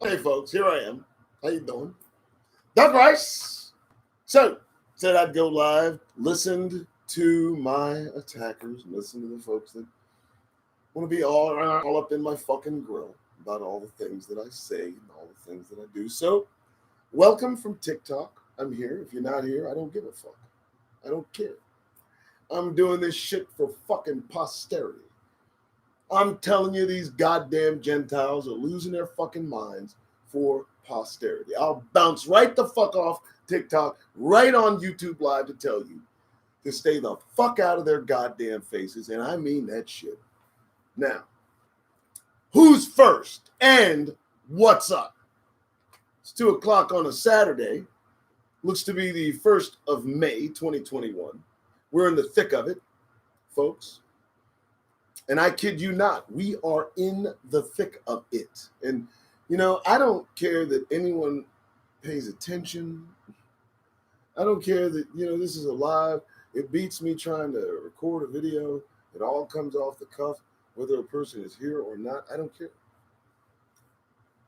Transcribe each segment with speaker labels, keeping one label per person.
Speaker 1: Hey, folks, here I am. How you doing? Doug Rice. So, said I'd go live, listened to my attackers, listened to the folks that want to be all up in my fucking grill about all the things that I say and all the things that I do. So, welcome from TikTok. I'm here. If you're not here, I don't give a fuck. I don't care. I'm doing this shit for fucking posterity. I'm telling you, these goddamn Gentiles are losing their fucking minds for posterity. I'll bounce right the fuck off TikTok, right on YouTube Live to tell you to stay the fuck out of their goddamn faces. And I mean that shit. Now, who's first and what's up? It's 2 o'clock on a Saturday. Looks to be the 1st of May, 2021. We're in the thick of it, folks. And I kid you not, we are in the thick of it. And, you know, I don't care that anyone pays attention. I don't care that, this is a live. It beats me trying to record a video. It all comes off the cuff, whether a person is here or not. I don't care.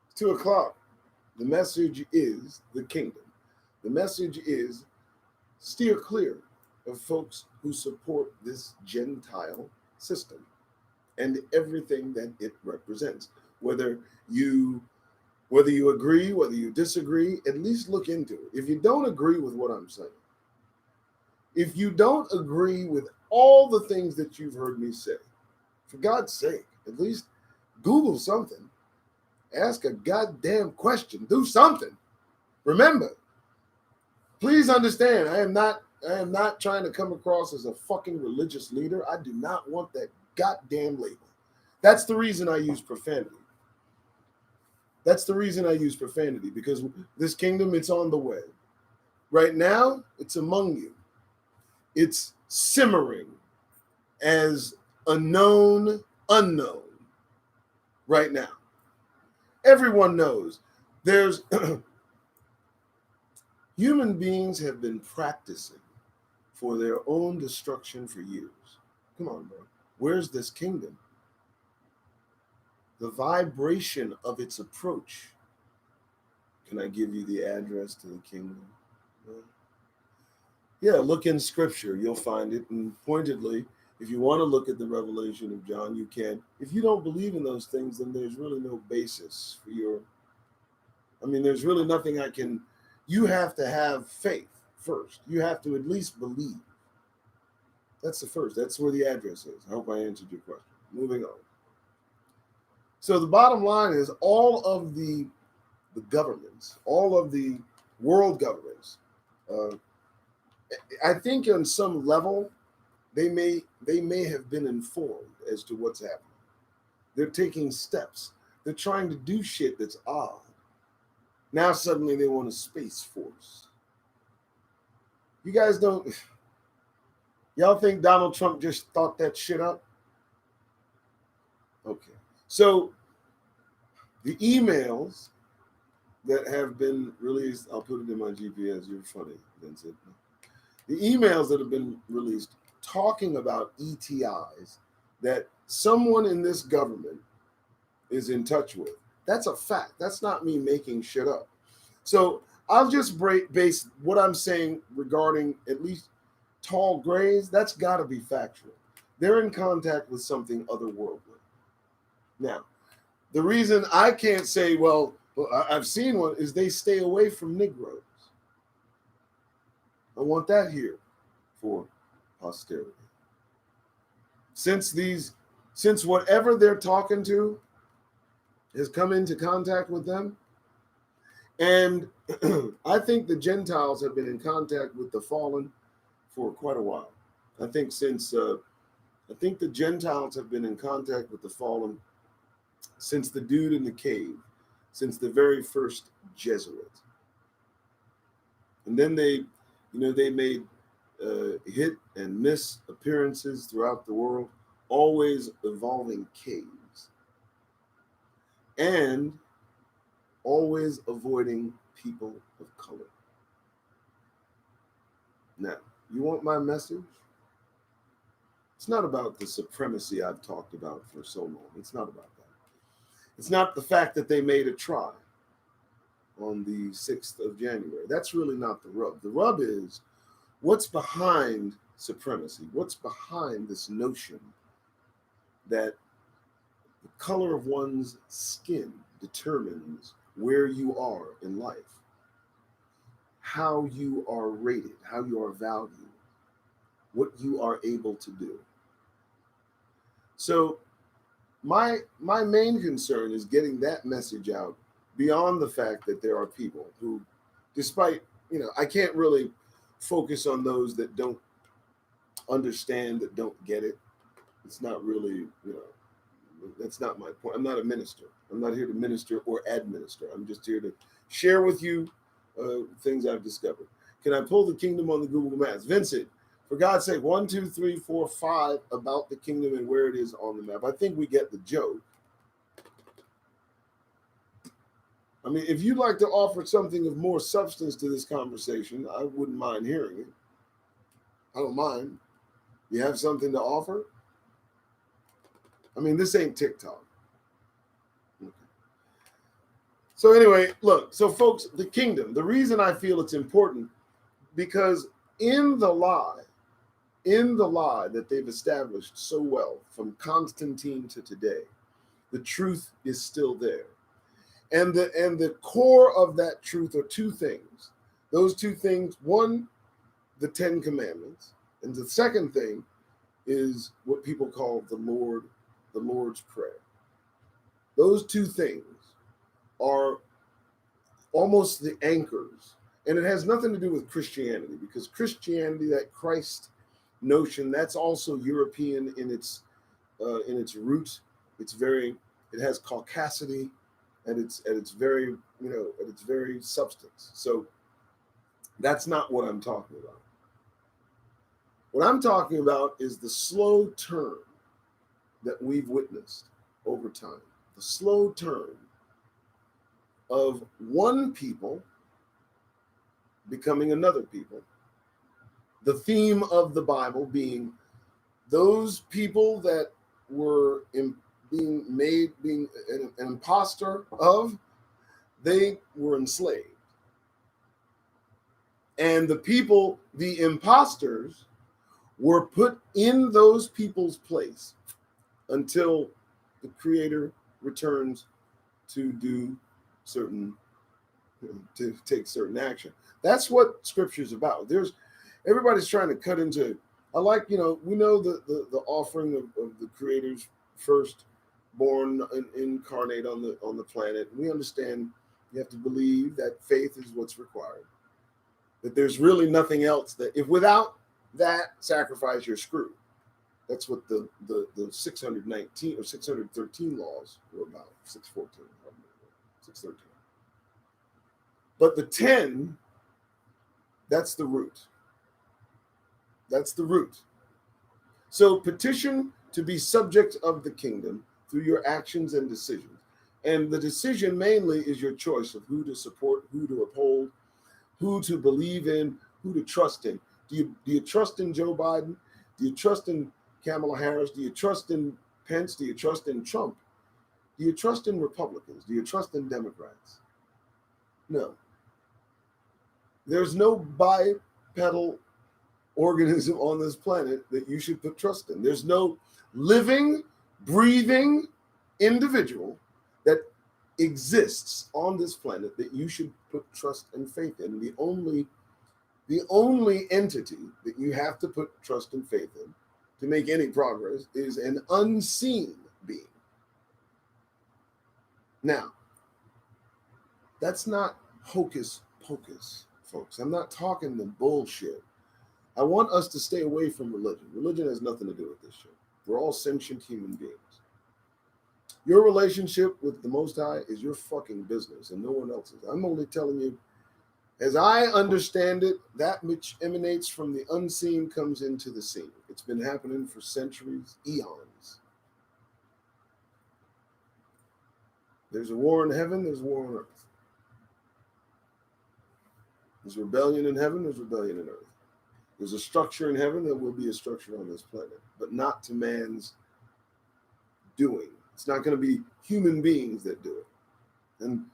Speaker 1: It's 2 o'clock. The message is the kingdom. The message is steer clear of folks who support this Gentile system and everything that it represents. Whether you agree, whether you disagree, at least look into it. If you don't agree with what I'm saying, if you don't agree with all the things that you've heard me say, for God's sake, at least Google something. Ask a goddamn question. Do something. Remember, please understand, I am not trying to come across as a fucking religious leader. I do not want that goddamn label. That's the reason I use profanity. That's the reason I use profanity, because this kingdom, it's on the way. Right now, it's among you. It's simmering as a known unknown right now. Everyone knows there's human beings have been practicing for their own destruction for years. Come on, bro. Where's this kingdom? The vibration of its approach. Can I give you the address to the kingdom? Yeah, look in scripture. You'll find it. And pointedly, if you want to look at the revelation of John, you can. If you don't believe in those things, then there's really no basis for there's really nothing you have to have faith first. You have to at least believe. That's the first. That's where the address is. I hope I answered your question. Moving on. So the bottom line is all of the governments, all of the world governments, I think on some level, they may have been informed as to what's happening. They're taking steps. They're trying to do shit that's odd. Now suddenly they want a space force. You guys y'all think Donald Trump just thought that shit up? Okay. So the emails that have been released, I'll put it in my GPS. You're funny, Vincent. The emails that have been released talking about ETIs that someone in this government is in touch with. That's a fact. That's not me making shit up. So I'll just base what I'm saying regarding at least tall grays. That's got to be factual. They're in contact with something otherworldly. Now, the reason I can't say, well, I've seen one, is they stay away from Negroes. I want that here for posterity. Since whatever they're talking to has come into contact with them, and I think the Gentiles have been in contact with the fallen for quite a while. I think the Gentiles have been in contact with the fallen since the dude in the cave, since the very first Jesuit. And then they made hit and miss appearances throughout the world, always evolving caves, and always avoiding people of color. Now, you want my message? It's not about the supremacy I've talked about for so long. It's not about that. It's not the fact that they made a try. on the 6th of January. That's really not the rub. The rub is what's behind supremacy? What's behind this notion that the color of one's skin determines where you are in life, how you are rated, how you are valued, what you are able to do. So my main concern is getting that message out beyond the fact that there are people who, despite, I can't really focus on those that don't understand, that don't get it. It's not really, that's not my point. I'm not a minister. I'm not here to minister or administer. I'm just here to share with you things I've discovered. Can I pull the kingdom on the Google Maps? Vincent, for God's sake, 1, 2, 3, 4, 5 about the kingdom and where it is on the map. I think we get the joke. I mean, if you'd like to offer something of more substance to this conversation, I wouldn't mind hearing it. I don't mind. You have something to offer? I mean, this ain't TikTok. Okay. So anyway, look, so folks, the kingdom, the reason I feel it's important, because in the lie that they've established so well from Constantine to today, the truth is still there. And the core of that truth are two things. Those two things, one, the 10 Commandments, and the second thing is what people call the Lord's Prayer. Those two things are almost the anchors, and it has nothing to do with Christianity, because Christianity, that Christ notion, that's also European in its root. It has caucasity at its very substance. So that's not what I'm talking about. What I'm talking about is the slow turn that we've witnessed over time. The slow turn of one people becoming another people. The theme of the Bible being those people that were being an imposter of, they were enslaved. And the people, the imposters, were put in those people's place until the Creator returns to do to take certain action. That's what Scripture is about. Everybody's trying to cut into. I like, we know the offering of the Creator's first born and incarnate on the planet. We understand you have to believe that faith is what's required. That there's really nothing else that, if without that sacrifice, you're screwed. That's what the 619 or 613 laws were about. 614, 613. But the 10, that's the root. That's the root. So petition to be subject of the kingdom through your actions and decisions. And the decision mainly is your choice of who to support, who to uphold, who to believe in, who to trust in. Do you trust in Joe Biden? Do you trust in Kamala Harris? Do you trust in Pence? Do you trust in Trump? Do you trust in Republicans? Do you trust in Democrats? No. There's no bipedal organism on this planet that you should put trust in. There's no living, breathing individual that exists on this planet that you should put trust and faith in. The only entity that you have to put trust and faith in to make any progress is an unseen being. Now, that's not hocus pocus, folks. I'm not talking the bullshit. I want us to stay away from religion. Religion has nothing to do with this shit. We're all sentient human beings. Your relationship with the Most High is your fucking business and no one else's. I'm only telling you, as I understand it, that which emanates from the unseen comes into the seen. It's been happening for centuries, eons. There's a war in heaven, there's war on earth. There's rebellion in heaven, there's rebellion in earth. There's a structure in heaven, there will be a structure on this planet, but not to man's doing. It's not going to be human beings that do it. And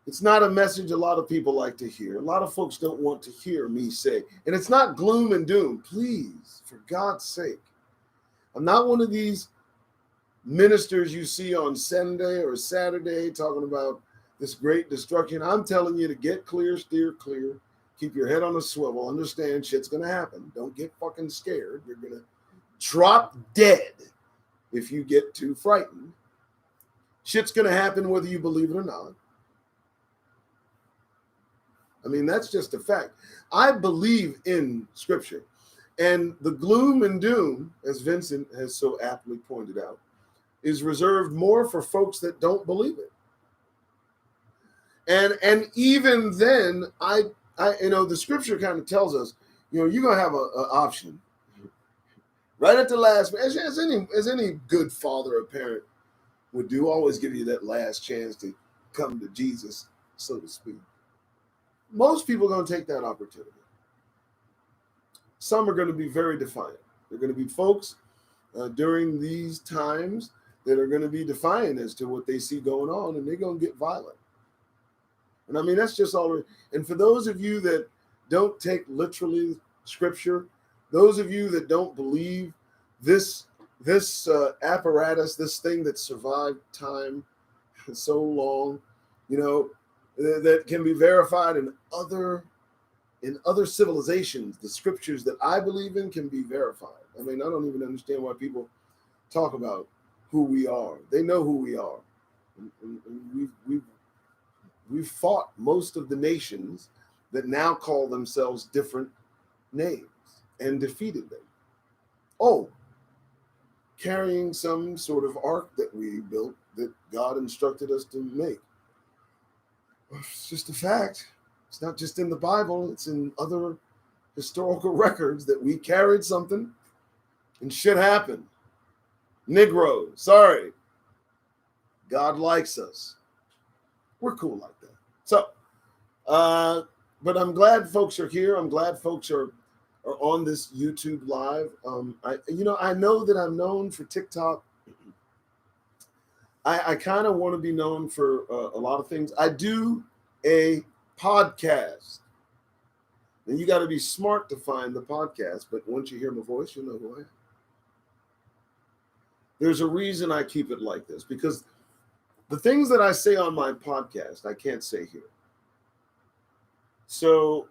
Speaker 1: It's not a message a lot of people like to hear. A lot of folks don't want to hear me say. And it's not gloom and doom. Please, for God's sake. I'm not one of these ministers you see on Sunday or Saturday talking about this great destruction. I'm telling you to get clear, steer clear, keep your head on a swivel, understand shit's going to happen. Don't get fucking scared. You're going to drop dead if you get too frightened. Shit's going to happen whether you believe it or not. I mean, that's just a fact. I believe in Scripture. And the gloom and doom, as Vincent has so aptly pointed out, is reserved more for folks that don't believe it. And even then, I the Scripture kind of tells us, you're going to have an option. Right at the last, as any good father or parent would do, always give you that last chance to come to Jesus, so to speak. Most people are going to take that opportunity. Some are going to be very defiant. They're going to be folks during these times that are going to be defiant as to what they see going on, and they're going to get violent. And I mean, that's just all. And for those of you that don't take literally Scripture, those of you that don't believe this apparatus, this thing that survived time so long, that can be verified in other civilizations, the Scriptures that I believe in can be verified. I mean, I don't even understand why people talk about who we are. They know who we are. And we've fought most of the nations that now call themselves different names and defeated them. Oh, carrying some sort of ark that we built that God instructed us to make. It's just a fact. It's not just in the Bible. It's in other historical records that we carried something and shit happened. Negro, sorry. God likes us. We're cool like that. So, but I'm glad folks are here. I'm glad folks are on this YouTube live. I know that I'm known for TikTok. I kind of want to be known for a lot of things. I do a podcast. And you got to be smart to find the podcast, but once you hear my voice, you'll know who I am. There's a reason I keep it like this, because the things that I say on my podcast, I can't say here. So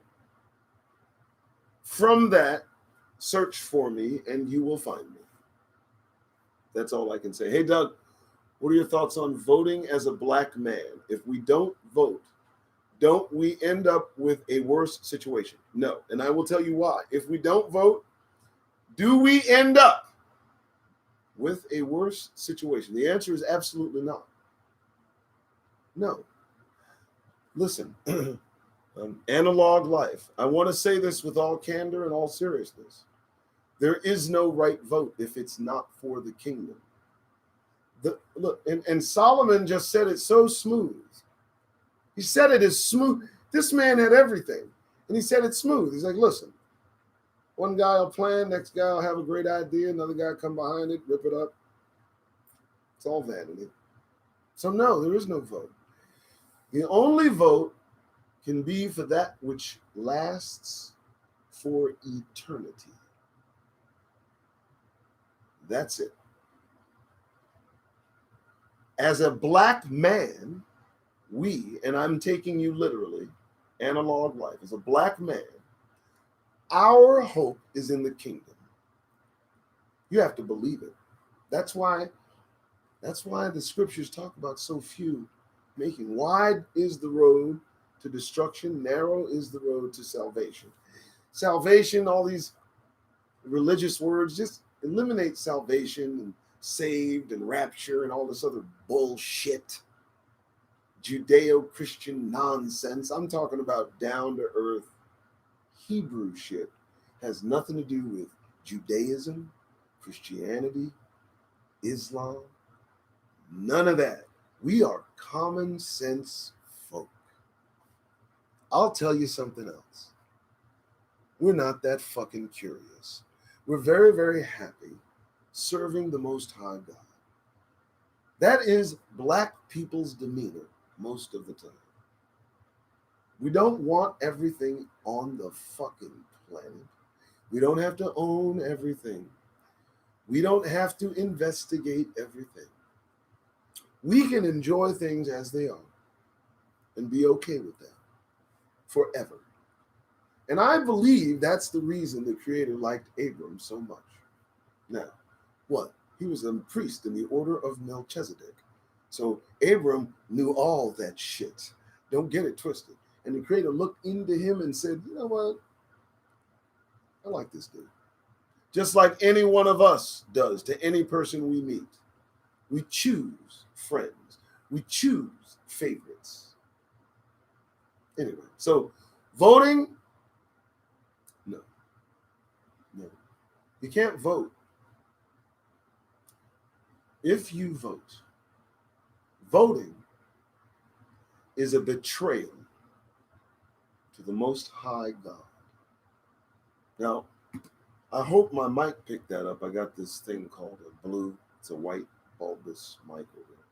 Speaker 1: from that, search for me and you will find me. That's all I can say. Hey, Doug, what are your thoughts on voting as a black man? If we don't vote, don't we end up with a worse situation? No. And I will tell you why. If we don't vote, do we end up with a worse situation? The answer is absolutely not. No. Listen, analog life. I want to say this with all candor and all seriousness. There is no right vote if it's not for the kingdom. Look, and Solomon just said it so smooth. He said it as smooth. This man had everything, and he said it smooth. He's like, listen, one guy will plan, next guy will have a great idea, another guy come behind it, rip it up. It's all vanity. So no, there is no vote. The only vote can be for that which lasts for eternity. That's it. As a black man, and I'm taking you literally, analog life, as a black man, our hope is in the kingdom. You have to believe it. That's why the Scriptures talk about so few making. Wide is the road to destruction, narrow is the road to salvation. Salvation, all these religious words, just eliminate salvation and saved and rapture and all this other bullshit. Judeo-Christian nonsense. I'm talking about down-to-earth Hebrew shit. Has nothing to do with Judaism, Christianity, Islam, none of that. We are common sense folk. I'll tell you something else. We're not that fucking curious. We're very, very happy serving the Most High God. That is black people's demeanor most of the time. We don't want everything on the fucking planet. We don't have to own everything. We don't have to investigate everything. We can enjoy things as they are and be okay with that forever. And I believe that's the reason the Creator liked Abram so much. Now, what? He was a priest in the order of Melchizedek. So Abram knew all that shit. Don't get it twisted. And the Creator looked into him and said, you know what? I like this dude. Just like any one of us does to any person we meet. We choose friends. We choose favorites. Anyway, so voting, no. You can't vote. If you vote, voting is a betrayal to the Most High God. Now, I hope my mic picked that up. I got this thing called a blue. It's a white bulbous mic over there.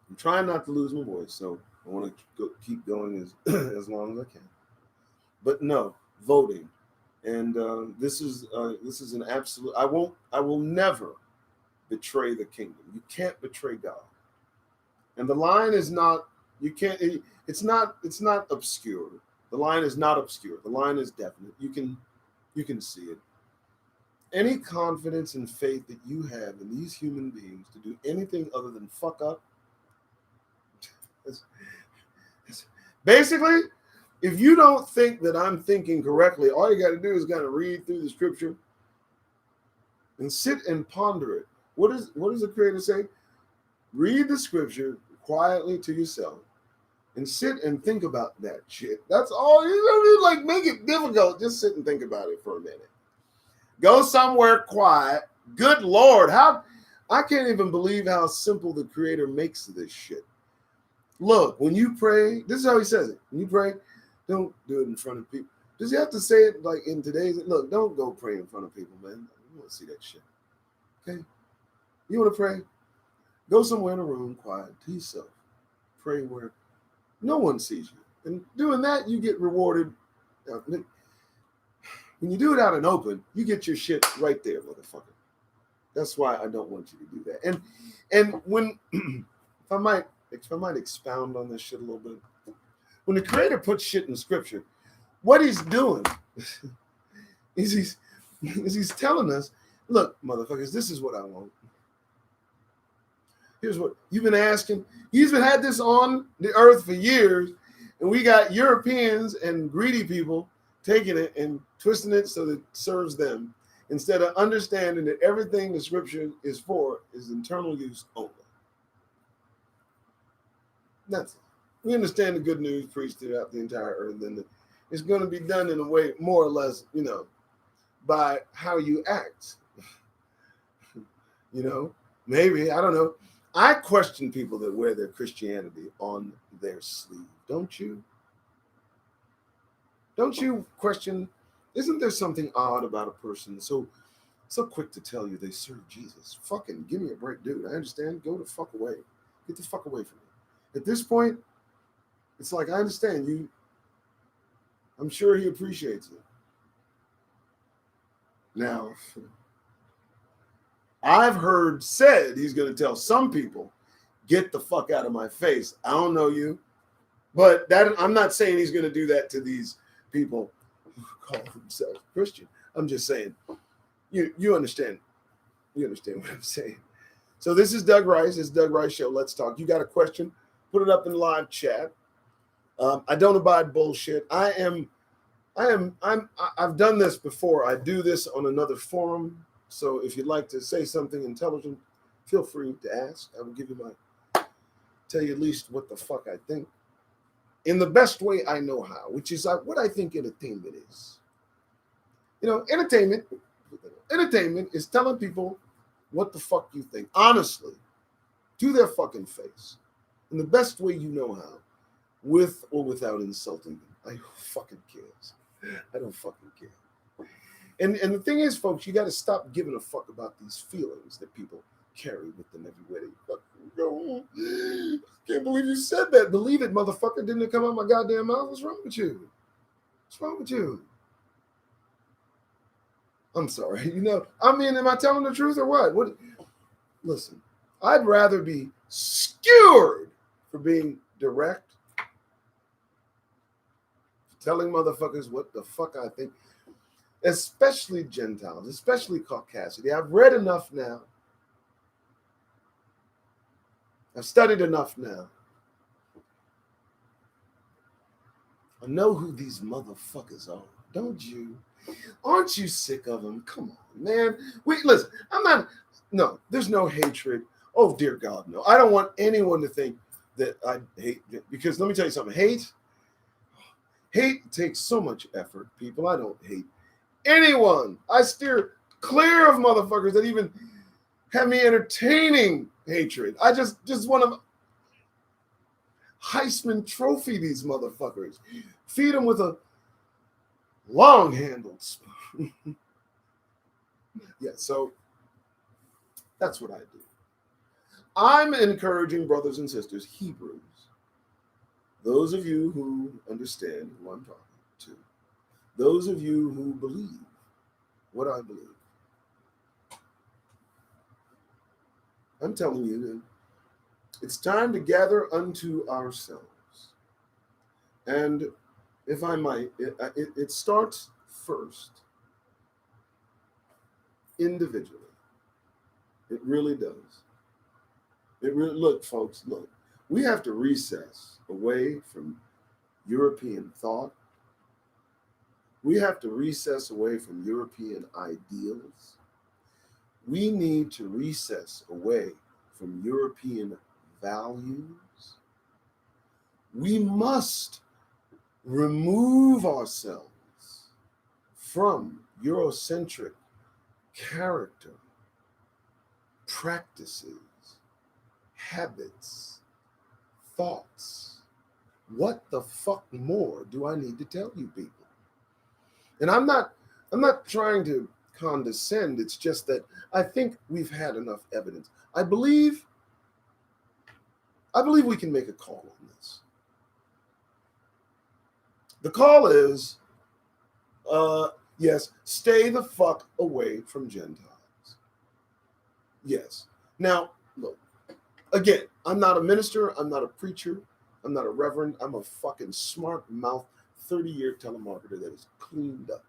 Speaker 1: I'm trying not to lose my voice, so I want to keep going as long as I can. But no, voting, and this is an absolute. I will never betray the kingdom. You can't betray God, and the line is not. You can't. It's not obscure. The line is not obscure. The line is definite. You can see it. Any confidence and faith that you have in these human beings to do anything other than fuck up. Basically, if you don't think that I'm thinking correctly, all you got to do is kind of read through the scripture and sit and ponder it. What does the Creator say? Read the scripture quietly to yourself and sit and think about that shit. That's all. You don't need make it difficult. Just sit and think about it for a minute. Go somewhere quiet. Good Lord, I can't even believe how simple the Creator makes this shit. Look, when you pray, this is how he says it. When you pray, don't do it in front of people. Does he have to say it like in today's? Look, don't go pray in front of people, man. You want to see that shit. Okay? You want to pray? Go somewhere in a room, quiet, to yourself. Pray where no one sees you. And doing that, you get rewarded. When you do it out in open, you get your shit right there, motherfucker. That's why I don't want you to do that. And when, if I might expound on this shit a little bit. When the Creator puts shit in scripture, what he's doing is he's telling us, look, motherfuckers, this is what I want. Here's what you've been asking. He's been had this on the earth for years, and we got Europeans and greedy people taking it and twisting it so that it serves them, instead of understanding that everything the scripture is for is internal use only. That's it. We understand the good news preached throughout the entire earth, and it's going to be done in a way more or less, by how you act. Maybe, I don't know. I question people that wear their Christianity on their sleeve. Don't you? Don't you question, isn't there something odd about a person so quick to tell you they serve Jesus? Fucking give me a break, dude. I understand. Go the fuck away. Get the fuck away from me. At this point, it's like, I understand you. I'm sure he appreciates it. Now, I've heard said he's going to tell some people, get the fuck out of my face. I don't know you. But I'm not saying he's going to do that to these people who call themselves Christian. I'm just saying, you understand. You understand what I'm saying. So this is Doug Rice. It's Doug Rice Show. Let's talk. You got a question? Put it up in live chat. I don't abide bullshit. I've done this before. I do this on another forum. So if you'd like to say something intelligent, feel free to ask. I will give you tell you at least what the fuck I think in the best way I know how, which is what I think entertainment is. Entertainment is telling people what the fuck you think, honestly, to their fucking face, in the best way you know how, with or without insulting them. I fucking cares. I don't fucking care. And the thing is, folks, you got to stop giving a fuck about these feelings that people carry with them everywhere they fucking go. I can't can't believe you said that. Believe it, motherfucker. Didn't it come out my goddamn mouth? What's wrong with you? What's wrong with you? I'm sorry. I mean, am I telling the truth or what? Listen, I'd rather be skewered for being direct, telling motherfuckers what the fuck I think, especially Gentiles, especially Caucasity. I've read enough now. I've studied enough now. I know who these motherfuckers are, don't you? Aren't you sick of them? Come on, man. Listen, no, there's no hatred. Oh, dear God, no. I don't want anyone to think that I hate, because let me tell you something. Hate takes so much effort, people. I don't hate anyone. I steer clear of motherfuckers that even have me entertaining hatred. I just want to Heisman Trophy these motherfuckers. Feed them with a long-handled spoon. Yeah, so that's what I do. I'm encouraging brothers and sisters, Hebrews, those of you who understand who I'm talking to, those of you who believe what I believe. I'm telling you that it's time to gather unto ourselves. And if I might, it starts first individually. It really does. Look, folks, look. We have to recess away from European thought. We have to recess away from European ideals. We need to recess away from European values. We must remove ourselves from Eurocentric character, practices, habits, thoughts. What the fuck more do I need to tell you people? And I'm not trying to condescend. It's just that I think we've had enough evidence. I believe we can make a call on this. The call is, yes, stay the fuck away from Gentiles. Yes. Now, look, again, I'm not a minister. I'm not a preacher. I'm not a reverend. I'm a fucking smart mouth 30-year telemarketer that is cleaned up.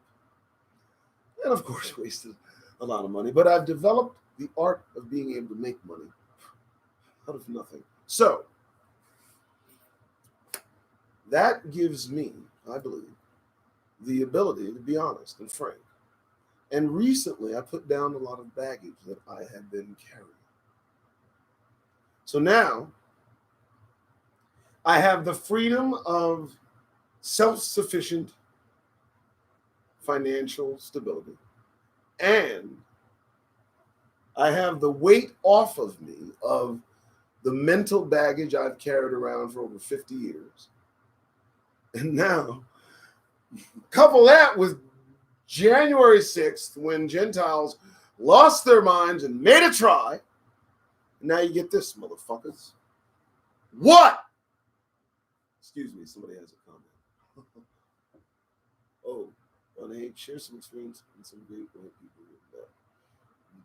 Speaker 1: And of course, wasted a lot of money. But I've developed the art of being able to make money out of nothing. So, that gives me, I believe, the ability to be honest and frank. And recently, I put down a lot of baggage that I had been carrying. So now, I have the freedom of self-sufficient financial stability. And I have the weight off of me of the mental baggage I've carried around for over 50 years. And now, couple that with January 6th, when Gentiles lost their minds and made a try. Now you get this, motherfuckers. What? Excuse me, somebody has a comment. Oh, on hate, share some experience and some great white people.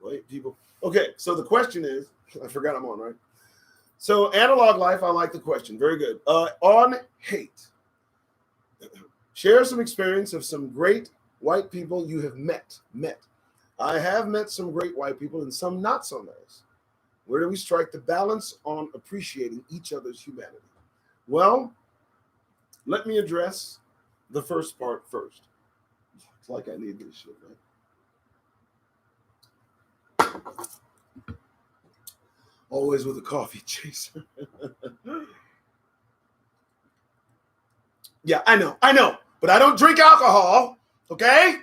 Speaker 1: White people. Okay, so the question is, I forgot I'm on, right? So analog life, I like the question. Very good. On hate. Share some experience of some great white people you have met. I have met some great white people and some not so nice. Where do we strike the balance on appreciating each other's humanity? Well, let me address the first part first. It's like I need this shit, right? Always with a coffee chaser. Yeah, I know. But I don't drink alcohol, okay?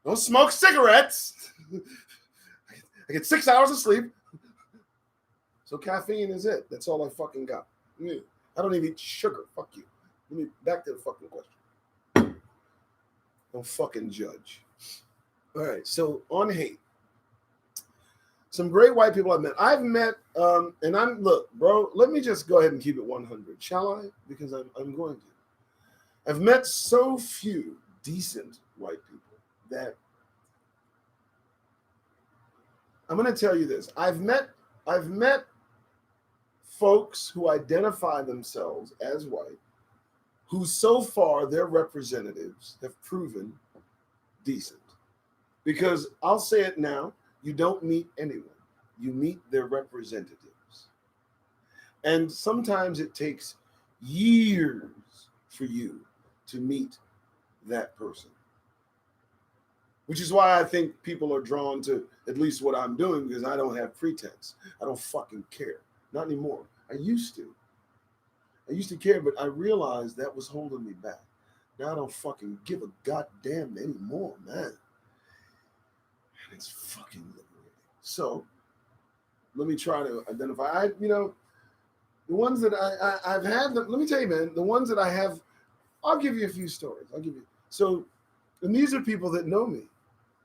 Speaker 1: Don't smoke cigarettes. I get 6 hours of sleep. So caffeine is it. That's all I fucking got. I don't even eat sugar. Fuck you. Back to the fucking question. Don't fucking judge. All right, so on hate. Some great white people I've met, and look, bro, let me just go ahead and keep it 100, shall I? Because I'm going to. I've met so few decent white people that I'm going to tell you this. I've met folks who identify themselves as white, who so far their representatives have proven decent. Because I'll say it now, you don't meet anyone. You meet their representatives. And sometimes it takes years for you to meet that person. Which is why I think people are drawn to at least what I'm doing, because I don't have pretense. I don't fucking care. Not anymore. I used to. I used to care, but I realized that was holding me back. Now I don't fucking give a goddamn anymore, man. And it's fucking liberating. So let me try to identify. The ones that I've had, let me tell you, man, the ones that I have, I'll give you a few stories. So, and these are people that know me.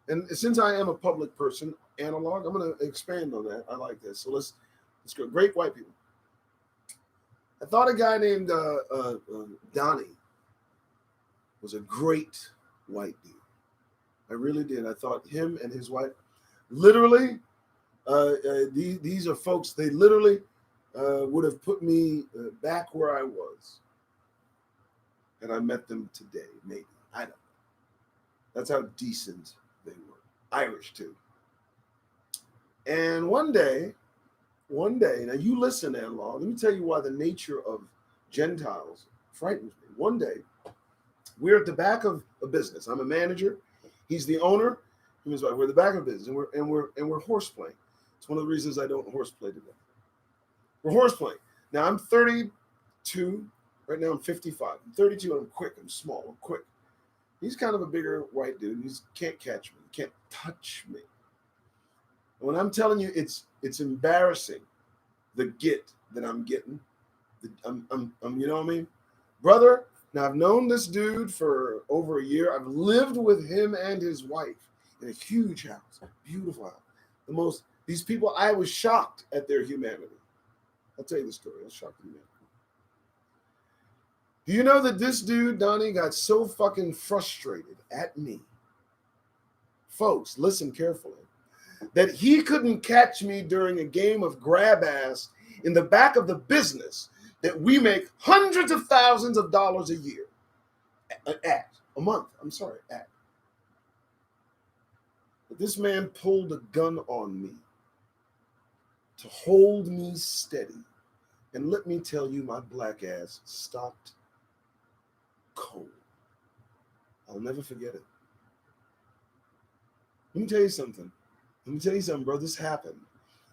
Speaker 1: And since I am a public person, analog, I'm going to expand on that. I like this. So let's go. Great white people. I thought a guy named Donnie was a great white dude. I really did. I thought him and his wife, literally, these are folks, they literally would have put me back where I was. And I met them today, maybe. I don't know. That's how decent they were. Irish, too. And one day, now you listen, Analog, let me tell you why the nature of Gentiles frightens me. One day, we're at the back of a business. I'm a manager. He's the owner. We're at the back of a business, and we're horseplaying. It's one of the reasons I don't horseplay today. We're horseplaying. Now, I'm 32. Right now, I'm 55. I'm 32, and I'm quick. I'm small. I'm quick. He's kind of a bigger white dude. He can't catch me. He can't touch me. And when I'm telling you, it's embarrassing, the get that I'm getting. I'm you know what I mean? Brother, now I've known this dude for over a year. I've lived with him and his wife in a huge house, beautiful house. These people, I was shocked at their humanity. I'll tell you the story. I was shocked at humanity. Do you know that this dude, Donnie, got so fucking frustrated at me? Folks, listen carefully. That he couldn't catch me during a game of grab ass in the back of the business that we make hundreds of thousands of dollars a year at a month. I'm sorry, at. But this man pulled a gun on me to hold me steady. And let me tell you, my black ass stopped cold. I'll never forget it. Let me tell you something. Bro. This happened.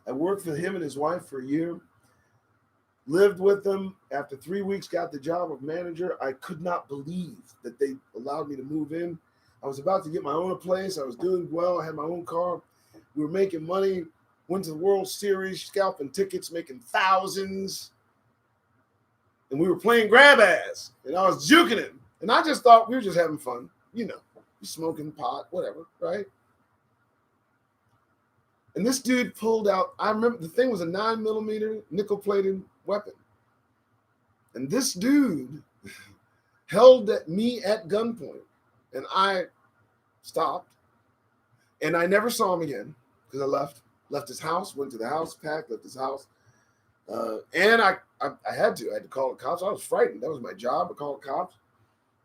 Speaker 1: I worked for him and his wife for a year. Lived with them. After 3 weeks, got the job of manager. I could not believe that they allowed me to move in. I was about to get my own place. I was doing well. I had my own car. We were making money. Went to the World Series, scalping tickets, making thousands. And we were playing grab ass. And I was juking him. And I just thought we were just having fun. Smoking pot, whatever, right? And this dude pulled out, I remember the thing was a 9mm nickel-plated weapon. And this dude held at me at gunpoint. And I stopped. And I never saw him again because I left his house, went to the house, packed, left his house. And I had to call the cops. I was frightened. That was my job. I called the cops,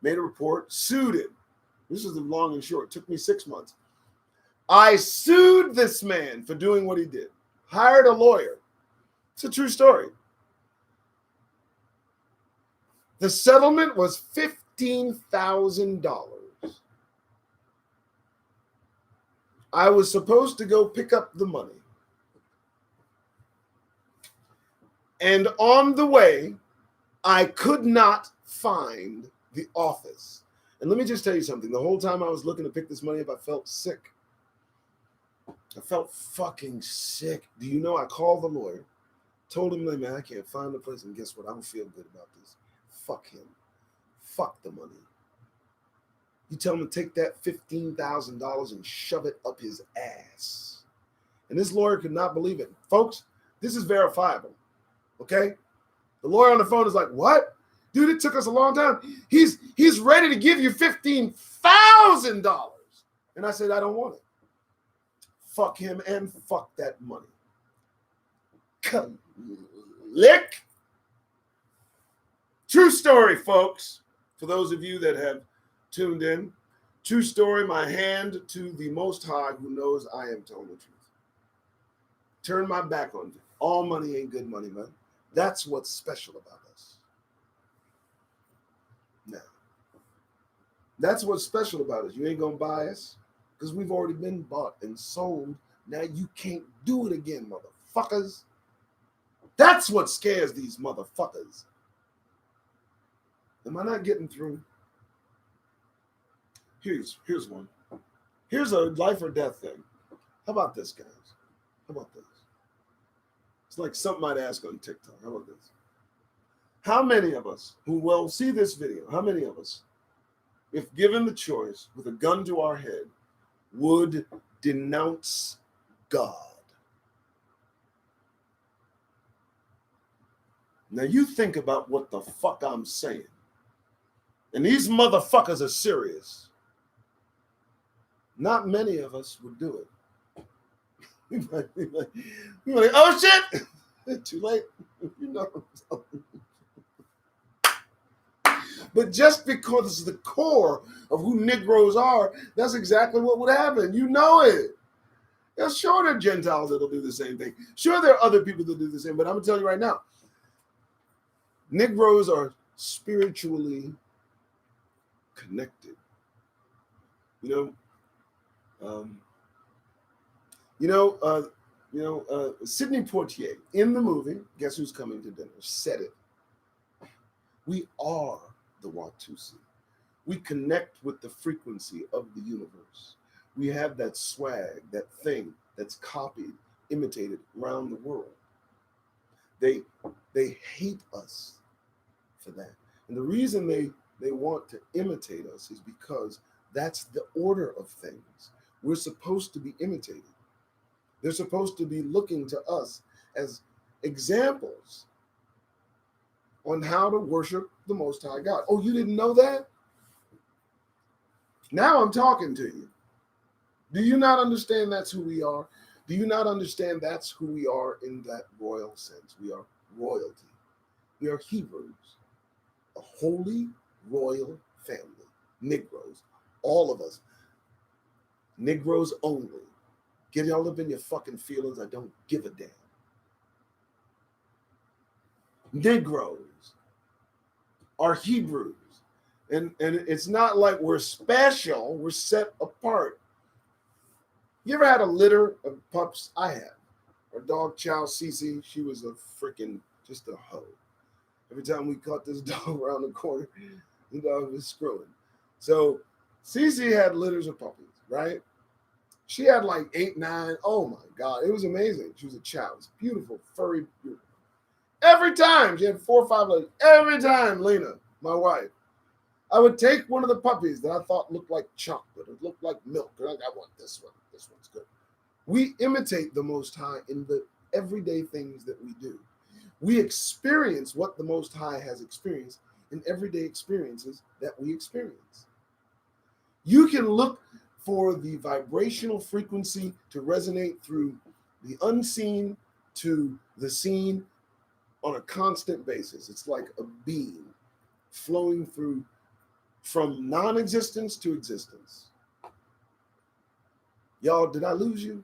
Speaker 1: made a report, sued him. This is the long and short. It took me 6 months. I sued this man for doing what he did. Hired a lawyer. It's a true story. The settlement was $15,000. I was supposed to go pick up the money. And on the way, I could not find the office. And let me just tell you something. The whole time I was looking to pick this money up, I felt sick. I felt fucking sick. Do you know, I called the lawyer, told him, man, I can't find the place. And guess what? I don't feel good about this. Fuck him. Fuck the money. You tell him to take that $15,000 and shove it up his ass. And this lawyer could not believe it. Folks, this is verifiable. Okay? The lawyer on the phone is like, what? Dude, it took us a long time. He's ready to give you $15,000. And I said, I don't want it. Fuck him and fuck that money. Lick. True story, folks. For those of you that have tuned in, true story, my hand to the Most High who knows I am telling the truth. Turn my back on you. All money ain't good money, man. That's what's special about us. Now, that's what's special about us. You ain't going to buy us because we've already been bought and sold. Now you can't do it again, motherfuckers. That's what scares these motherfuckers. Am I not getting through? Here's one. Here's a life or death thing. How about this, guys? How about this? It's like something I'd ask on TikTok. How about this? How many of us who will see this video, how many of us, if given the choice with a gun to our head, would denounce God? Now you think about what the fuck I'm saying. And these motherfuckers are serious. Not many of us would do it. We're like, oh shit! Too late. You know. But just because it's the core of who Negroes are, that's exactly what would happen. You know it. Yeah, sure, there are Gentiles that'll do the same thing. Sure, there are other people that do the same, but I'm going to tell you right now, Negroes are spiritually connected. Sidney Poitier in the movie, Guess Who's Coming to Dinner, said it. We are the Watusi. We connect with the frequency of the universe. We have that swag, that thing that's copied, imitated around the world. They hate us for that. And the reason they want to imitate us is because that's the order of things. We're supposed to be imitated. They're supposed to be looking to us as examples on how to worship the Most High God. Oh, you didn't know that? Now I'm talking to you. Do you not understand that's who we are? Do you not understand that's who we are in that royal sense? We are royalty. We are Hebrews, a holy royal family. Negroes, all of us. Negroes only. Get all up in your fucking feelings. I don't give a damn. Negroes are Hebrews. And it's not like we're special. We're set apart. You ever had a litter of pups? I have. Our dog Chow Cece, she was a freaking just a hoe. Every time we caught this dog around the corner, the dog was screwing. So Cece had litters of puppies, right? She had like 8, 9. Oh my God, it was amazing. She was a Chow. It was beautiful, furry, beautiful. Every time she had 4 or 5 litters. Every time, Lena, my wife, I would take one of the puppies that I thought looked like chocolate or looked like milk. Or like, I want this one. This one's good. We imitate the Most High in the everyday things that we do. We experience what the Most High has experienced in everyday experiences that we experience. You can look for the vibrational frequency to resonate through the unseen to the seen on a constant basis. It's like a beam flowing through from non-existence to existence. Y'all, did I lose you?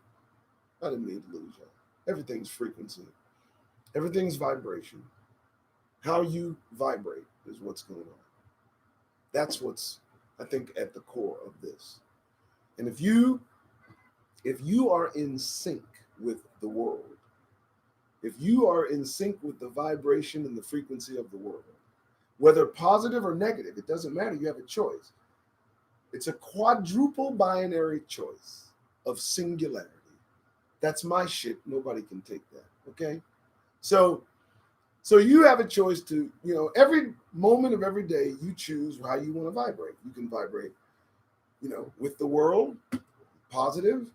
Speaker 1: I didn't mean to lose y'all. Everything's frequency. Everything's vibration. How you vibrate is what's going on. That's what's, I think, at the core of this. And if you are in sync with the world, if you are in sync with the vibration and the frequency of the world, whether positive or negative, it doesn't matter. You have a choice. It's a quadruple binary choice of singularity. That's my shit. Nobody can take that. Okay? So you have a choice to, every moment of every day, you choose how you want to vibrate. You can vibrate, with the world, positive. You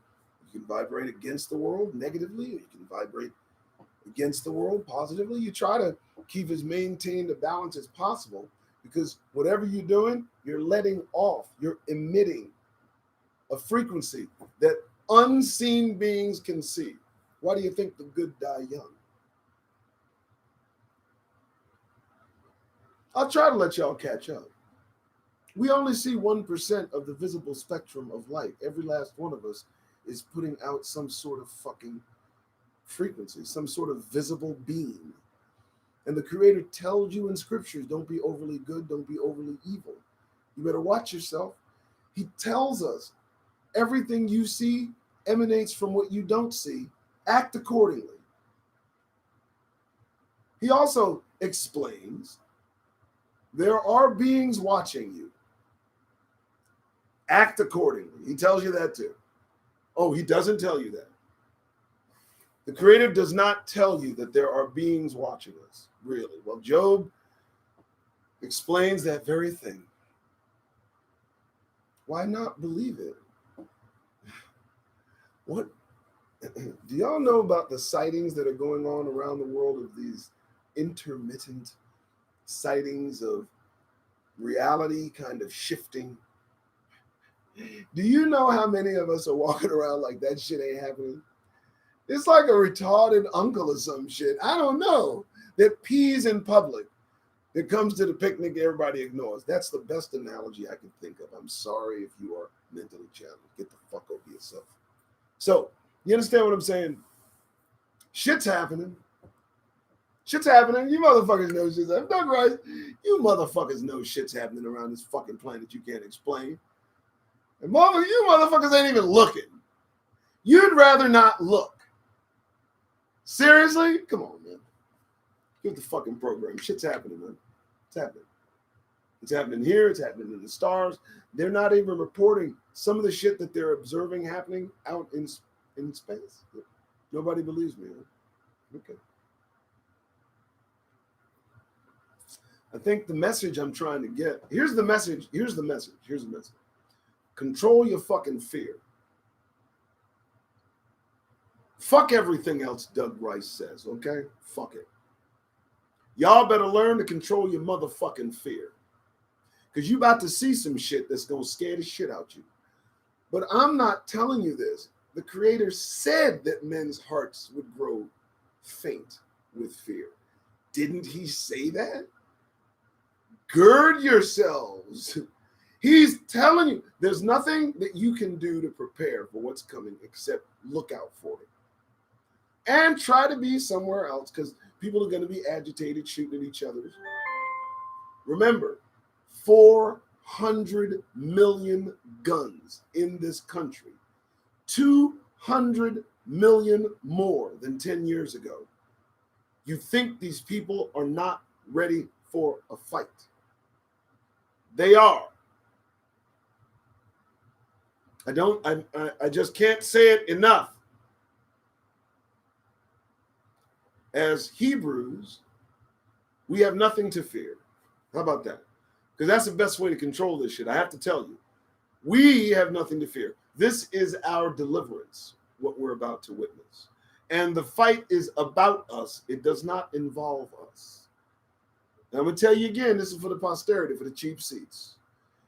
Speaker 1: You can vibrate against the world negatively, or you can vibrate against the world positively. You try to keep as maintained a balance as possible, because whatever you're doing, you're letting off, you're emitting a frequency that unseen beings can see. Why do you think the good die young? I'll try to let y'all catch up. We only see 1% of the visible spectrum of light. Every last one of us is putting out some sort of fucking frequency, some sort of visible beam. And the Creator tells you in scriptures, don't be overly good, don't be overly evil. You better watch yourself. He tells us everything you see emanates from what you don't see. Act accordingly. He also explains there are beings watching you. Act accordingly. He tells you that too. Oh, he doesn't tell you that. The Creator does not tell you that there are beings watching us, really. Well, Job explains that very thing. Why not believe it? What do y'all know about the sightings that are going on around the world of these intermittent sightings of reality kind of shifting? Do you know how many of us are walking around like that shit ain't happening? It's like a retarded uncle or some shit. I don't know. That pees in public. That comes to the picnic, everybody ignores. That's the best analogy I can think of. I'm sorry if you are mentally challenged. Get the fuck over yourself. So, you understand what I'm saying? Shit's happening. Shit's happening. You motherfuckers know shit's happening. Doug Rice, you motherfuckers know shit's happening around this fucking planet you can't explain. And you motherfuckers ain't even looking. You'd rather not look. Seriously? Come on, man. Get the fucking program. Shit's happening, man. It's happening. It's happening here. It's happening in the stars. They're not even reporting some of the shit that they're observing happening out in space. Nobody believes me. Huh? Okay. I think the message I'm trying to get, here's the message. Control your fucking fear. Fuck everything else Doug Rice says, okay? Fuck it. Y'all better learn to control your motherfucking fear. Because you about to see some shit that's going to scare the shit out you. But I'm not telling you this. The Creator said that men's hearts would grow faint with fear. Didn't he say that? Gird yourselves. He's telling you there's nothing that you can do to prepare for what's coming except look out for it. And try to be somewhere else, because people are going to be agitated, shooting at each other. Remember, 400 million guns in this country. 200 million more than 10 years ago. You think these people are not ready for a fight? They are. I just can't say it enough. As Hebrews, we have nothing to fear. How about that? Because that's the best way to control this shit. I have to tell you, we have nothing to fear. This is our deliverance, what we're about to witness. And the fight is about us. It does not involve us. Now, I'm going to tell you again, this is for the posterity, for the cheap seats.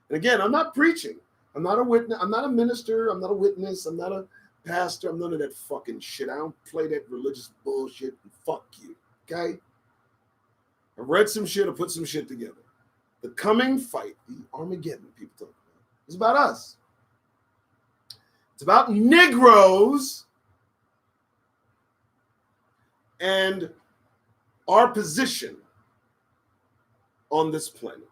Speaker 1: And again, I'm not preaching. I'm not a witness. I'm not a minister. I'm not a witness. I'm not a pastor. I'm none of that fucking shit. I don't play that religious bullshit. Fuck you. Okay? I read some shit. I put some shit together. The coming fight, the Armageddon people talk about, is about us. It's about Negroes and our position on this planet.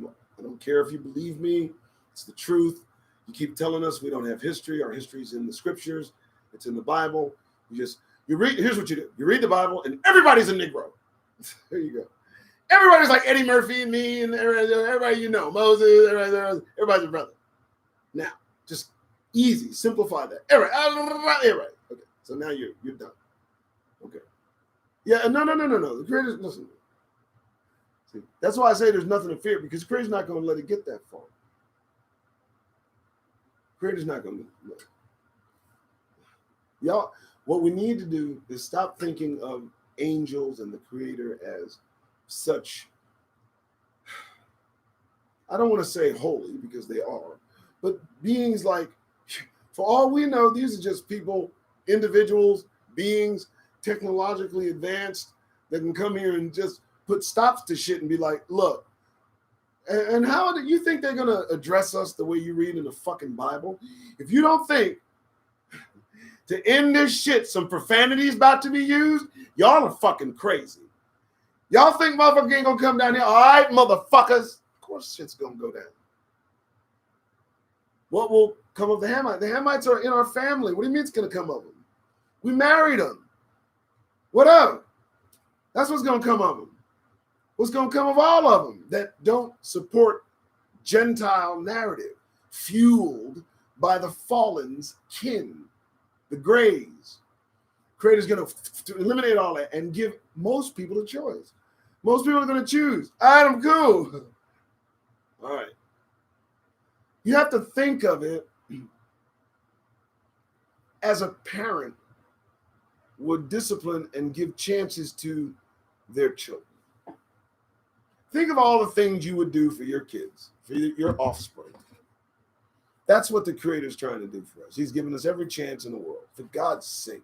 Speaker 1: I don't care if you believe me. It's the truth. You keep telling us we don't have history. Our history is in the scriptures. It's in the Bible. You read. Here's what you do. You read the Bible, and everybody's a Negro. There you go. Everybody's like Eddie Murphy and me, and everybody you know, Moses. Everybody's a brother. Now, just easy. Simplify that. Everybody. Okay. So now you're done. Okay. Yeah. No. The Creator's listen. See, that's why I say there's nothing to fear, because the Creator's not going to let it get that far. Creator's not going to look. Y'all, what we need to do is stop thinking of angels and the Creator as such, I don't want to say holy because they are, but beings like, for all we know, these are just people, individuals, beings, technologically advanced that can come here and just put stops to shit and be like, look, and how do you think they're going to address us the way you read in the fucking Bible? If you don't think to end this shit, some profanity is about to be used, y'all are fucking crazy. Y'all think motherfucker ain't gonna come down here? All right, motherfuckers. Of course shit's gonna go down. What will come of the Hamites? The Hamites are in our family. What do you mean it's gonna come of them? We married them. What up? That's what's gonna come of them. What's gonna come of all of them that don't support Gentile narrative, fueled by the fallen's kin, the grays. Creator's going to eliminate all that and give most people a choice. Most people are going to choose. I'm cool. All right. You have to think of it as a parent would discipline and give chances to their children. Think of all the things you would do for your kids, for your offspring. That's what the Creator's trying to do for us. He's given us every chance in the world, for God's sake.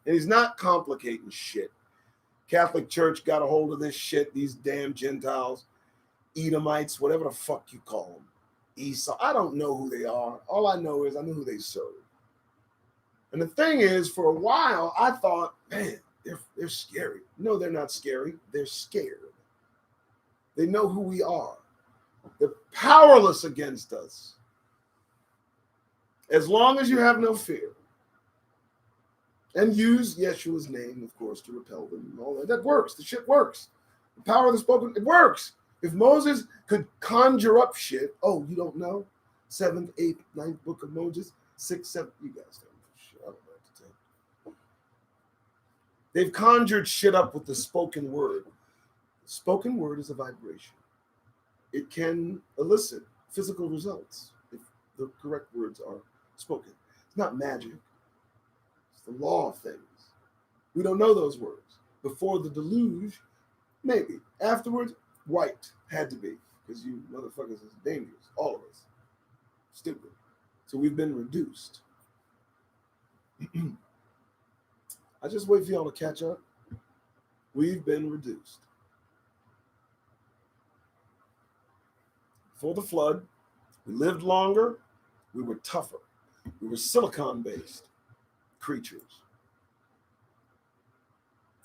Speaker 1: And he's not complicating shit. Catholic Church got a hold of this shit, these damn Gentiles, Edomites, whatever the fuck you call them. Esau. I don't know who they are. All I know is I know who they serve. And the thing is, for a while, I thought, man, they're scary. No, they're not scary. They're scared. They know who we are. They're powerless against us. As long as you have no fear. And use Yeshua's name, of course, to repel them and all that. That works. The shit works. The power of the spoken, it works. If Moses could conjure up shit, oh, you don't know? 7th, 8th, 9th book of Moses, 6th, 7th, you guys don't know shit. I don't know what to tell you. They've conjured shit up with the spoken word. The spoken word is a vibration. It can elicit physical results if the correct words are spoken. It's not magic. It's the law of things. We don't know those words. Before the deluge, maybe. Afterwards, white had to be, because you motherfuckers is dangerous. All of us. Stupid. So we've been reduced. I just wait for y'all to catch up. We've been reduced. Before the flood, we lived longer, we were tougher. We were silicon-based creatures.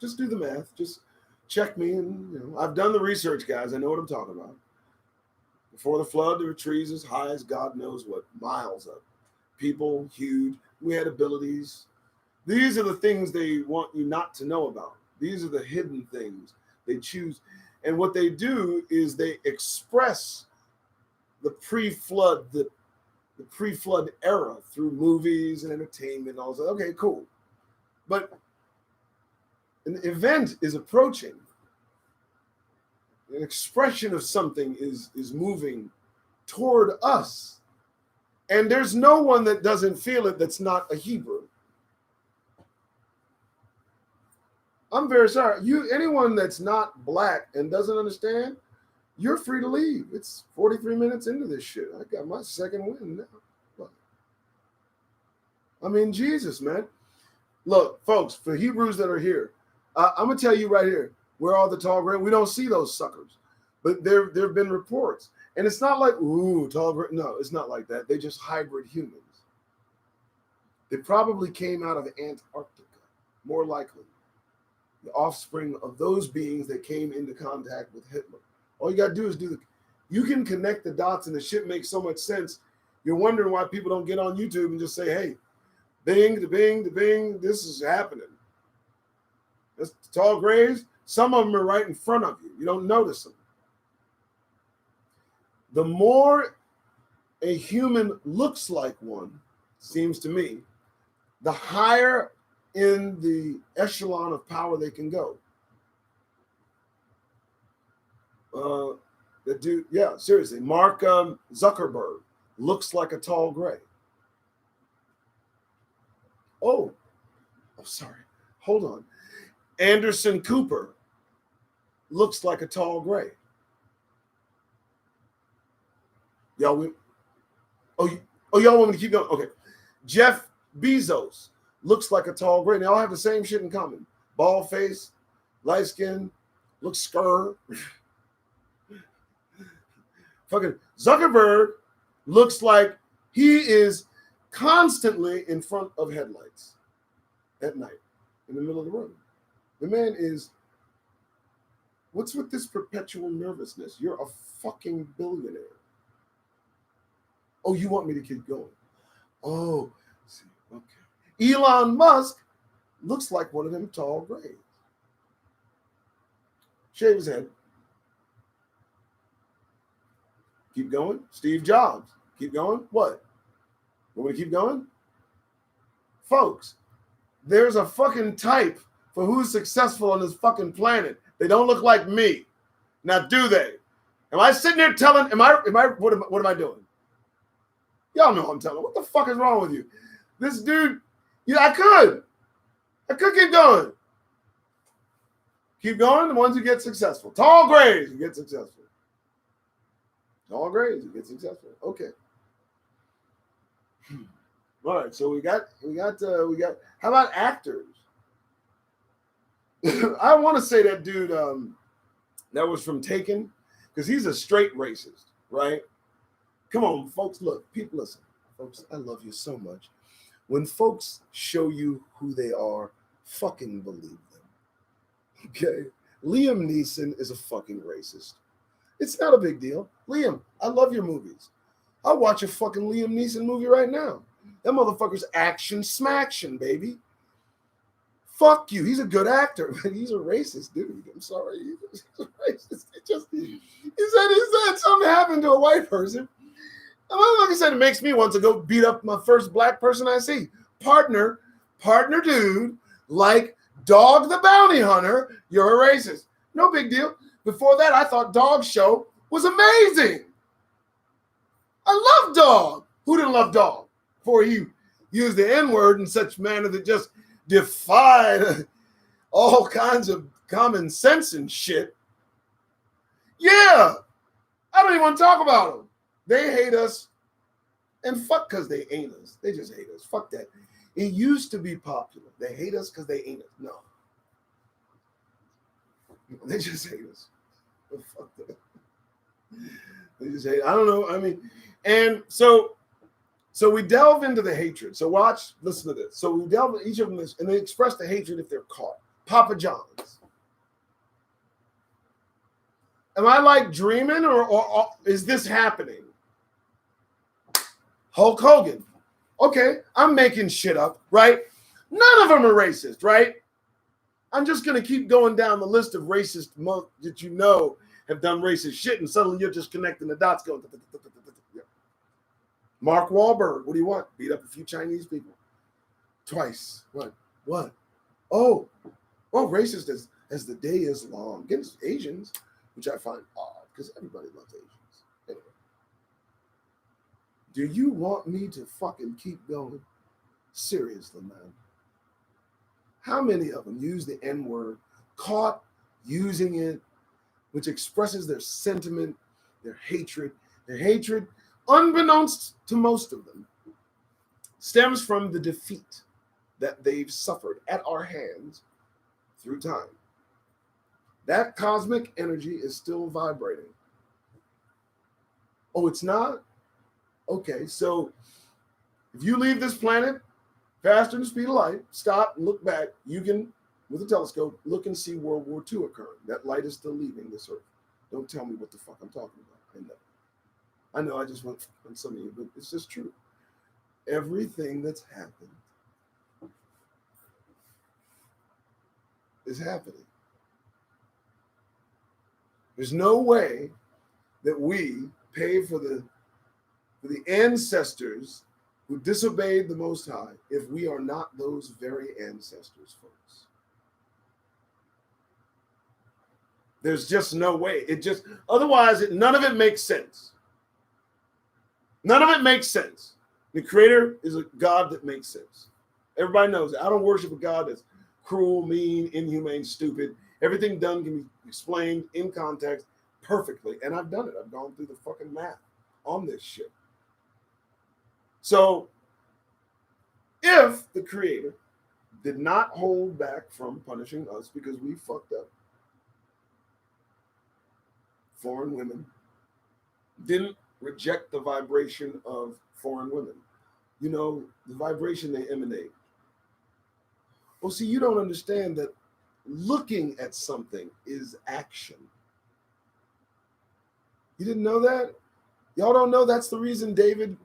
Speaker 1: Just do the math. Just check me, and I've done the research, guys. I know what I'm talking about. Before the flood, there were trees as high as God knows what, miles up. People, huge. We had abilities. These are the things they want you not to know about. These are the hidden things they choose. And what they do is they express the pre-flood, the pre-flood era through movies and entertainment and all that. Okay, cool. But an event is approaching. An expression of something is moving toward us. And there's no one that doesn't feel it that's not a Hebrew. I'm very sorry. Anyone that's not black and doesn't understand, you're free to leave. It's 43 minutes into this shit. I got my second win now. I mean, Jesus, man. Look, folks, for Hebrews that are here, I'm going to tell you right here, where are the tall gray? We don't see those suckers. But there have been reports. And it's not like, ooh, tall gray. No, it's not like that. They just hybrid humans. They probably came out of Antarctica, more likely. The offspring of those beings that came into contact with Hitler. All you got to do is you can connect the dots and the shit makes so much sense. You're wondering why people don't get on YouTube and just say, hey, bing, the bing, the bing, this is happening. That's tall grays. Some of them are right in front of you. You don't notice them. The more a human looks like one, seems to me, the higher in the echelon of power they can go. The dude, yeah, seriously. Mark Zuckerberg looks like a tall gray. Oh, sorry. Hold on. Anderson Cooper looks like a tall gray. Y'all, y'all want me to keep going? Okay. Jeff Bezos looks like a tall gray. They all have the same shit in common. Bald face, light skin, looks scur. Fucking Zuckerberg looks like he is constantly in front of headlights at night in the middle of the road. The man is, what's with this perpetual nervousness? You're a fucking billionaire. Oh, you want me to keep going? Oh, see, okay. Elon Musk looks like one of them tall grays. Shave his head. Keep going. Steve Jobs. Keep going. What? Want me to keep going? Folks, there's a fucking type for who's successful on this fucking planet. They don't look like me. Now, do they? Am I sitting there telling, what am I doing? Y'all know I'm telling. What the fuck is wrong with you? This dude, yeah, I could keep going. Keep going, the ones who get successful. Tall grays who get successful. Tall grays who get successful. Okay. All right, so we got, how about actors? I want to say that dude that was from Taken, because he's a straight racist, right? Come on, folks, look, people, listen. Folks, I love you so much. When folks show you who they are, fucking believe them. Okay? Liam Neeson is a fucking racist. It's not a big deal. Liam, I love your movies. I'll watch a fucking Liam Neeson movie right now. That motherfucker's action smaction, baby. Fuck you. He's a good actor, but he's a racist dude. I'm sorry. He's a racist. He said something happened to a white person. And like I said, it makes me want to go beat up my first black person I see. Partner dude, like Dog the Bounty Hunter, you're a racist. No big deal. Before that, I thought Dog Show was amazing. I love Dog. Who didn't love Dog? Before he used the N-word in such manner that just defied all kinds of common sense and shit. Yeah. I don't even want to talk about them. They hate us. And fuck because they ain't us. They just hate us. Fuck that. It used to be popular. They hate us because they ain't us. No. They just hate us. Oh, fuck that. They just hate. I don't know. I mean, and so we delve into the hatred. So listen to this. So we delve into each of them, and they express the hatred if they're caught. Papa John's. Am I like dreaming or is this happening? Hulk Hogan. Okay, I'm making shit up, right? None of them are racist, right? I'm just going to keep going down the list of racist that you know have done racist shit, and suddenly you're just connecting the dots going. Mark Wahlberg, what do you want? Beat up a few Chinese people. Twice. What? Oh, racist as the day is long. Against Asians, which I find odd because everybody loves Asians. Anyway. Do you want me to fucking keep going? Seriously, man. How many of them use the N-word, caught using it, which expresses their sentiment, their hatred, unbeknownst to most of them, stems from the defeat that they've suffered at our hands through time. That cosmic energy is still vibrating. Oh, it's not? Okay, so if you leave this planet faster than the speed of light, stop and look back, you can, with a telescope, look and see World War II occurring. That light is still leaving this earth. Don't tell me what the fuck I'm talking about. I know I just went on some of you, but it's just true. Everything that's happened is happening. There's no way that we pay for the ancestors who disobeyed the Most High if we are not those very ancestors, folks. There's just no way. Otherwise, none of it makes sense. None of it makes sense. The Creator is a God that makes sense. Everybody knows it. I don't worship a God that's cruel, mean, inhumane, stupid. Everything done can be explained in context perfectly. And I've done it. I've gone through the fucking math on this shit. So if the Creator did not hold back from punishing us because we fucked up, foreign women, didn't reject the vibration of foreign women, you know, the vibration they emanate. Well, see, you don't understand that looking at something is action. You didn't know that? Y'all don't know that's the reason David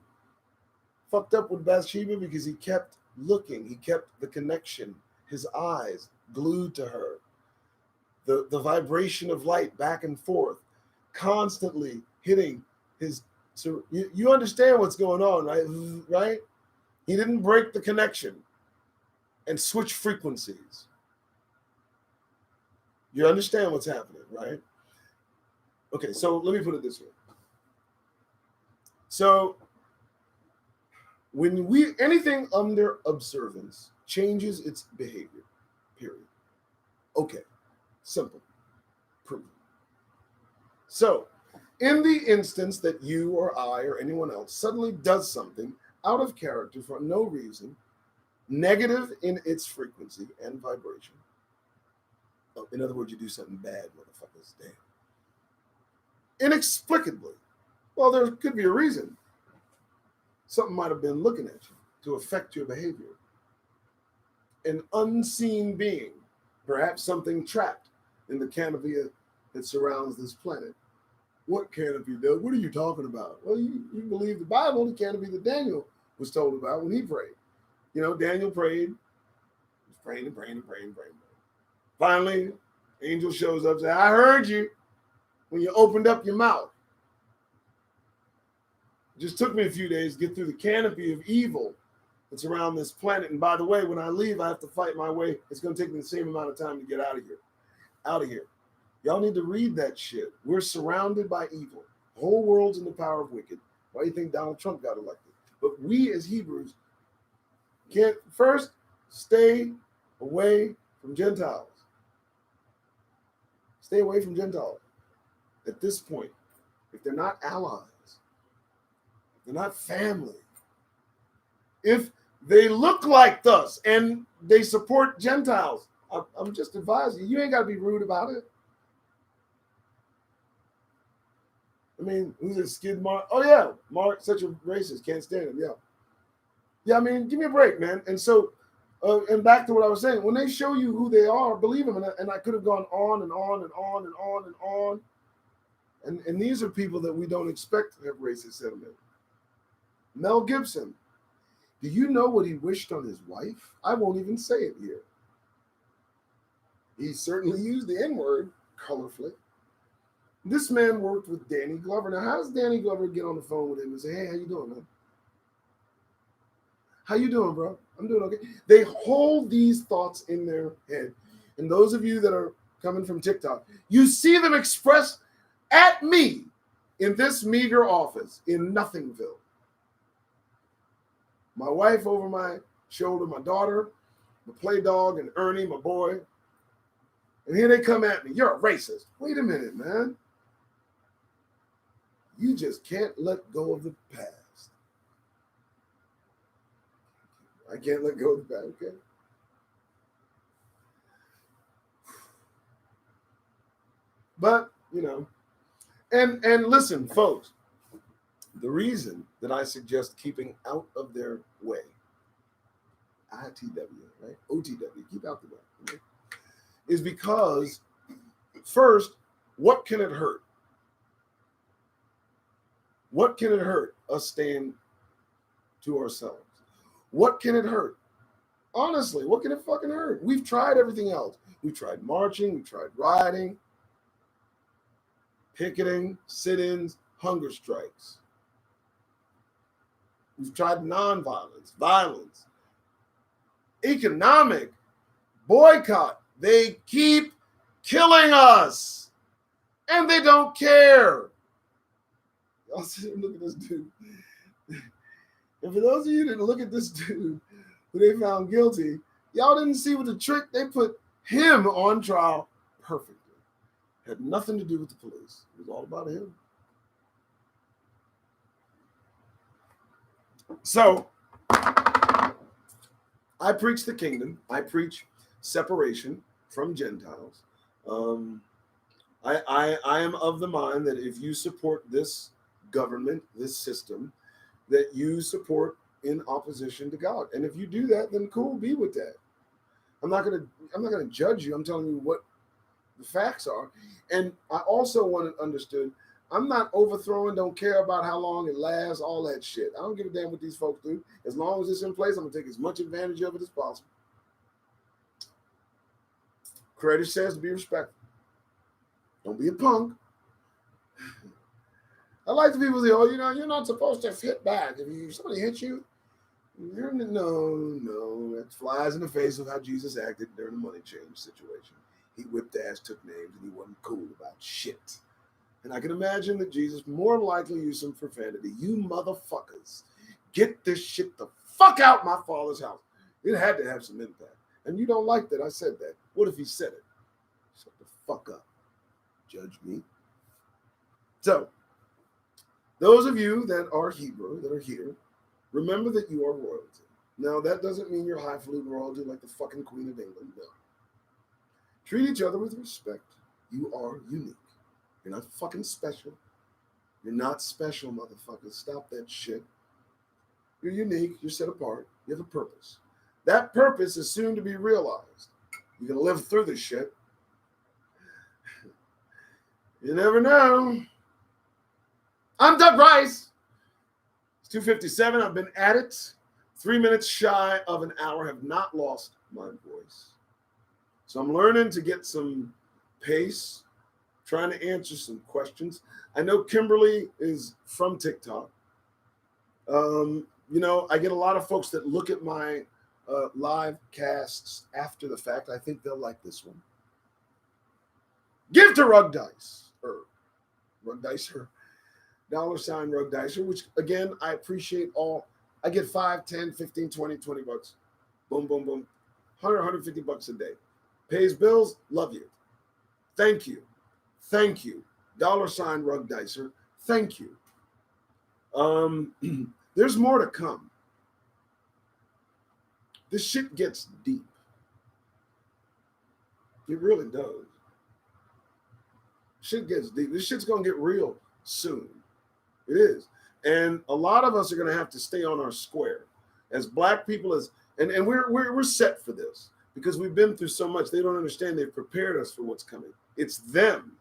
Speaker 1: fucked up with Bathsheba, because he kept looking. He kept the connection, his eyes glued to her. The vibration of light back and forth, constantly hitting his. So you understand what's going on, right? Right? He didn't break the connection and switch frequencies. You understand what's happening, right? Okay, so let me put it this way. So when anything under observance changes its behavior, period. Okay, simple, proven. So in the instance that you or I or anyone else suddenly does something out of character for no reason, negative in its frequency and vibration. In other words, you do something bad, motherfuckers, damn. Inexplicably. Well, there could be a reason. Something might have been looking at you to affect your behavior. An unseen being, perhaps something trapped in the canopy that surrounds this planet. What canopy, Doug? What are you talking about? Well, you believe the Bible, the canopy that Daniel was told about when he prayed. You know, Daniel prayed. He was praying and praying and praying and praying. Finally, angel shows up and says, I heard you when you opened up your mouth. It just took me a few days to get through the canopy of evil that's around this planet. And by the way, when I leave, I have to fight my way. It's going to take me the same amount of time to get out of here. Out of here. Y'all need to read that shit. We're surrounded by evil. The whole world's in the power of wicked. Why do you think Donald Trump got elected? But we as Hebrews can't first stay away from Gentiles. Stay away from Gentiles. At this point, if they're not allies, they're not family, if they look like us and they support Gentiles, I'm just advising you, ain't got to be rude about it. I mean, who's it? Skid Mark? Oh, yeah. Mark, such a racist. Can't stand him. Yeah. Yeah, I mean, give me a break, man. And so, and back to what I was saying, when they show you who they are, believe them. And I could have gone on and on and on and on and on. And these are people that we don't expect to have racist sentiment. Mel Gibson. Do you know what he wished on his wife? I won't even say it here. He certainly used the N-word colorfully. This man worked with Danny Glover. Now, how does Danny Glover get on the phone with him and say, hey, how you doing, man? How you doing, bro? I'm doing okay. They hold these thoughts in their head. And those of you that are coming from TikTok, you see them expressed at me in this meager office in Nothingville. My wife over my shoulder, my daughter, my play dog, and Ernie, my boy. And here they come at me. You're a racist. Wait a minute, man. You just can't let go of the past. I can't let go of the past, okay? But, you know, and listen, folks, the reason that I suggest keeping out of their way, ITW, right? OTW, keep out the way, right? Is because, first, what can it hurt? What can it hurt us staying to ourselves? What can it hurt? Honestly, what can it fucking hurt? We've tried everything else. We've tried marching, we've tried rioting, picketing, sit-ins, hunger strikes. We've tried nonviolence, violence, economic boycott. They keep killing us, and they don't care. Y'all sit and look at this dude. And for those of you that look at this dude who they found guilty, y'all didn't see with the trick. They put him on trial perfectly. Had nothing to do with the police. It was all about him. So I preach the kingdom. I preach separation from Gentiles. I am of the mind that if you support this government, this system, that you support in opposition to God. And if you do that, then cool, be with that. I'm not gonna judge you. I'm telling you what the facts are. And I also want it understood, I'm not overthrowing, don't care about how long it lasts, all that shit. I don't give a damn what these folks do. As long as it's in place, I'm gonna take as much advantage of it as possible. Credit says to be respectful. Don't be a punk. I like the people say, oh, you're not supposed to hit back. If somebody hits you, no, that flies in the face of how Jesus acted during the money change situation. He whipped ass, took names, and he wasn't cool about shit. And I can imagine that Jesus more likely used some profanity. You motherfuckers, get this shit the fuck out my father's house. It had to have some impact. And you don't like that I said that. What if he said it? Shut the fuck up. Judge me. So, those of you that are Hebrew, that are here, remember that you are royalty. Now, that doesn't mean you're highfalutin royalty like the fucking Queen of England. No. Treat each other with respect. You are unique. You're not fucking special. You're not special, motherfuckers. Stop that shit. You're unique. You're set apart. You have a purpose. That purpose is soon to be realized. You're going to live through this shit. You never know. I'm Doug Rice. It's 2:57. I've been at it. 3 minutes shy of an hour. Have not lost my voice. So I'm learning to get some pace, trying to answer some questions. I know Kimberly is from TikTok. I get a lot of folks that look at my live casts after the fact. I think they'll like this one. Give to Rug Dice, or Rug Dicer, $ Rug Dicer, which again, I appreciate all. I get 5, 10, 15, 20 bucks. Boom, boom, boom. 100, 150 bucks a day. Pays bills, love you. Thank you. Thank you. $ Rug Dicer, thank you. There's more to come. This shit gets deep. It really does. Shit gets deep. This shit's gonna get real soon. It is. And a lot of us are gonna have to stay on our square. As black people, and we're set for this because we've been through so much. They don't understand. They've prepared us for what's coming. It's them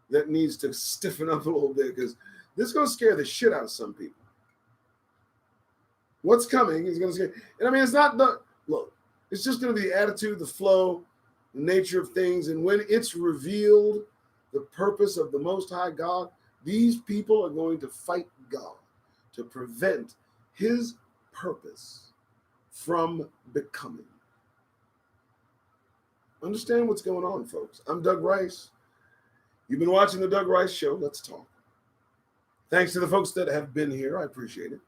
Speaker 1: that needs to stiffen up a little bit because this is gonna scare the shit out of some people. What's coming is gonna scare. And I mean, it's not the look. It's just gonna be the attitude, the flow, the nature of things, and when it's revealed, the purpose of the Most High God, these people are going to fight God to prevent his purpose from becoming. Understand what's going on, folks. I'm Doug Rice. You've been watching the Doug Rice Show. Let's talk. Thanks to the folks that have been here. I appreciate it.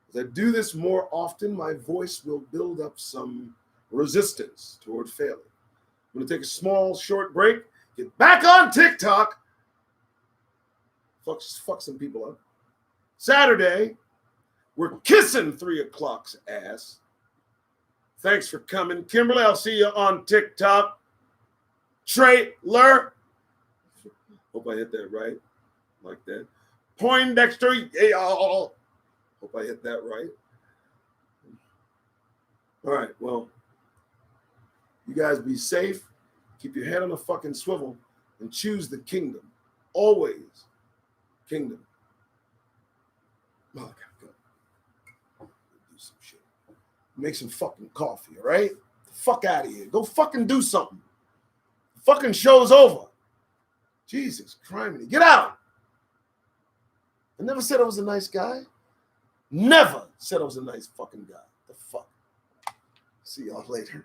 Speaker 1: As I do this more often, my voice will build up some resistance toward failing. I'm going to take a small, short break. Get back on TikTok. Fuck some people up. Saturday, we're kissing 3 o'clock's ass. Thanks for coming. Kimberly, I'll see you on TikTok. Trailer. Hope I hit that right. Like that. Poindexter. Yeah. Hope I hit that right. All right. Well, you guys be safe. Keep your head on a fucking swivel and choose the kingdom. Always kingdom. Oh, I gotta go. Do some shit. Make some fucking coffee, all right? The fuck out of here. Go fucking do something. The fucking show's over. Jesus Christ. Get out. I never said I was a nice guy. Never said I was a nice fucking guy. The fuck. See y'all later.